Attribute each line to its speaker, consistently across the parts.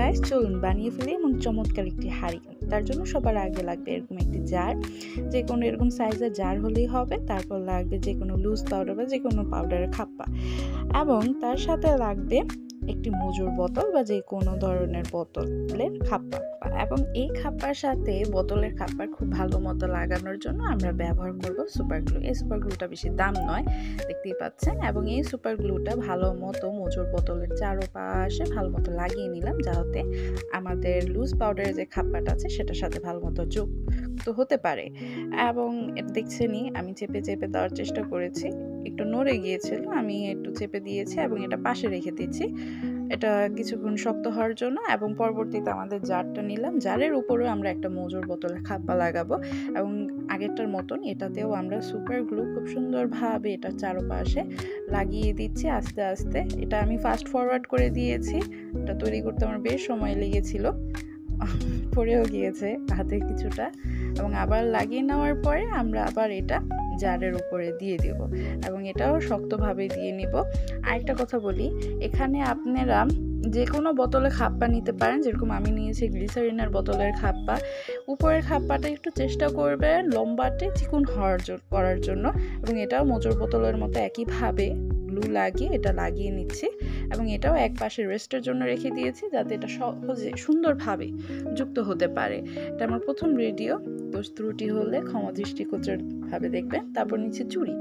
Speaker 1: Guys, চলুন বানিয়ে ফেলি এমন চমৎকার একটি হারিকেন। তার জন্য সবার আগে লাগবে এরকম একটি জার, যে কোনো এরকম সাইজের জার হলেই হবে। তারপর লাগবে যে কোনো লুজ পাউডার বা যে কোনো পাউডারের খাপ্পা, এবং তার সাথে লাগবে একটি মজুর বোতল বা যে কোনো ধরনের বোতলের খাপ্পা। এবং এই খাপ্পার সাথে বোতলের খাপ্পার খুব ভালো মতো লাগানোর জন্য আমরা ব্যবহার করব সুপার গ্লু। এই সুপার গ্লুটা বেশি দাম নয়, দেখতেই পাচ্ছেন। এবং এই সুপার গ্লুটা ভালো মতো মজুর বোতলের চারপাশে ভালো মতো লাগিয়ে নিলাম, যাতে আমাদের লুজ পাউডারের যে খাপ্পাটা আছে সেটার সাথে ভালো মতো যুক্ত হতে পারে। এবং দেখছেনই আমি চেপে চেপে দেওয়ার চেষ্টা করেছি, একটু নড়ে গিয়েছিল, আমি একটু চেপে দিয়েছি এবং এটা পাশে রেখে দিচ্ছি এটা কিছুক্ষণ শক্ত হওয়ার জন্য। এবং পরবর্তীতে আমাদের জারটা নিলাম, জারের উপরেও আমরা একটা মজুর বোতলের খাপ্পা লাগাবো এবং আগেরটার মতন এটাতেও আমরা সুপার গ্লু খুব সুন্দরভাবে এটা চারপাশে লাগিয়ে দিচ্ছি আস্তে আস্তে। এটা আমি ফাস্ট ফরওয়ার্ড করে দিয়েছি, এটা তৈরি করতে আমার বেশ সময় লেগেছিল, পড়েও গিয়েছে হাতে কিছুটা। এবং আবার লাগিয়ে নেওয়ার পরে আমরা আবার এটা জারের উপরে দিয়ে দেব এবং এটাও শক্তভাবে দিয়ে নিব। আরেকটা কথা বলি, এখানে আপনারা যে কোনো বোতলে খাপ্পা নিতে পারেন, যেরকম আমি নিয়েছি গ্লিসারিনের বোতলের খাপ্পা। উপরের খাপ্পাটা একটু চেষ্টা করবেন লম্বাটে চিকন করার জন্য, এবং এটাও মোচড় বোতলের মতো একইভাবে গ্লু লাগিয়ে এটা লাগিয়ে নিচ্ছি। এবং এটাও এক পাশে রেস্টের জন্য রেখে দিয়েছি, যাতে এটা সহজে সুন্দরভাবে যুক্ত হতে পারে। এটা আমার প্রথম ভিডিও, দোষ ত্রুটি হলে ক্ষমা দৃষ্টিগোচরভাবে দেখবেন। তারপর নিচে চুড়ি,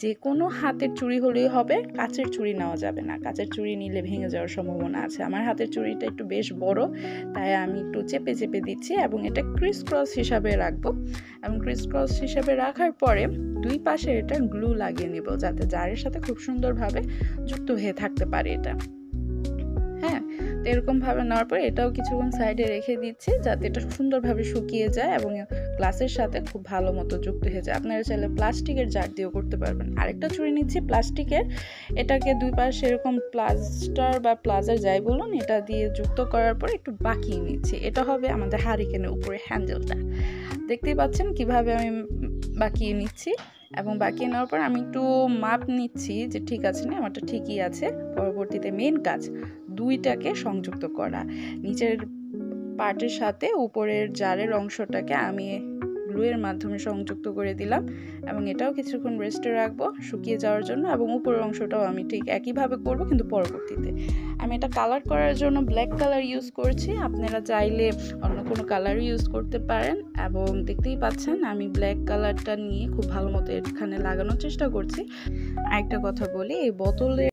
Speaker 1: যে কোনো হাতের চুড়ি হলেই হবে, কাচের চুড়ি নেওয়া যাবে না, কাচের চুড়ি নিলে ভেঙে যাওয়ার সম্ভাবনা আছে। আমার হাতের চুড়িটা একটু বেশ বড়, তাই আমি একটু চেপে চেপে দিচ্ছি এবং এটা ক্রিস ক্রস হিসাবে রাখবো। এবং ক্রিস ক্রস হিসাবে রাখার পরে দুই পাশে এটা গ্লু লাগিয়ে নিব, যাতে জারের সাথে খুব সুন্দরভাবে যুক্ত হয়ে থাকতে পারে এটা। হ্যাঁ, তো এরকমভাবে নেওয়ার পরে এটাও কিছুক্ষণ সাইডে রেখে দিচ্ছি, যাতে এটা সুন্দরভাবে শুকিয়ে যায় এবং গ্লাসের সাথে খুব ভালো মতো যুক্ত হয়ে যায়। আপনারা চাইলে প্লাস্টিকের জার দিয়েও করতে পারবেন। আরেকটা চুড়ি নিচ্ছি প্লাস্টিকের, এটাকে দুই পাশে এরকম প্লাস্টার বা প্লাজার যাই বলুন, এটা দিয়ে যুক্ত করার পর একটু বাঁকিয়ে নিচ্ছি। এটা হবে আমাদের হারিকেনের উপরে হ্যান্ডেলটা। দেখতেই পাচ্ছেন কিভাবে আমি বাঁকিয়ে নিচ্ছি। এবং বাঁকিয়ে নেওয়ার পর আমি একটু মাপ নিচ্ছি যে ঠিক আছে না, আমারটা ঠিকই আছে। পরবর্তীতে মেন কাজ দুইটাকে সংযুক্ত করা, নিচের পার্টের সাথে উপরের জারের অংশটাকে আমি গ্লুয়ের মাধ্যমে সংযুক্ত করে দিলাম এবং এটাও কিছুক্ষণ রেস্টে রাখবো শুকিয়ে যাওয়ার জন্য। এবং উপরের অংশটাও আমি ঠিক একইভাবে করব, কিন্তু পরবর্তীতে আমি এটা কালার করার জন্য ব্ল্যাক কালার ইউজ করছি। আপনারা চাইলে অন্য কোনো কালার ইউজ করতে পারেন। এবং দেখতেই পাচ্ছেন আমি ব্ল্যাক কালারটা নিয়ে খুব ভালো মতো এখানে লাগানোর চেষ্টা করছি। আরেকটা কথা বলি, এই বোতলে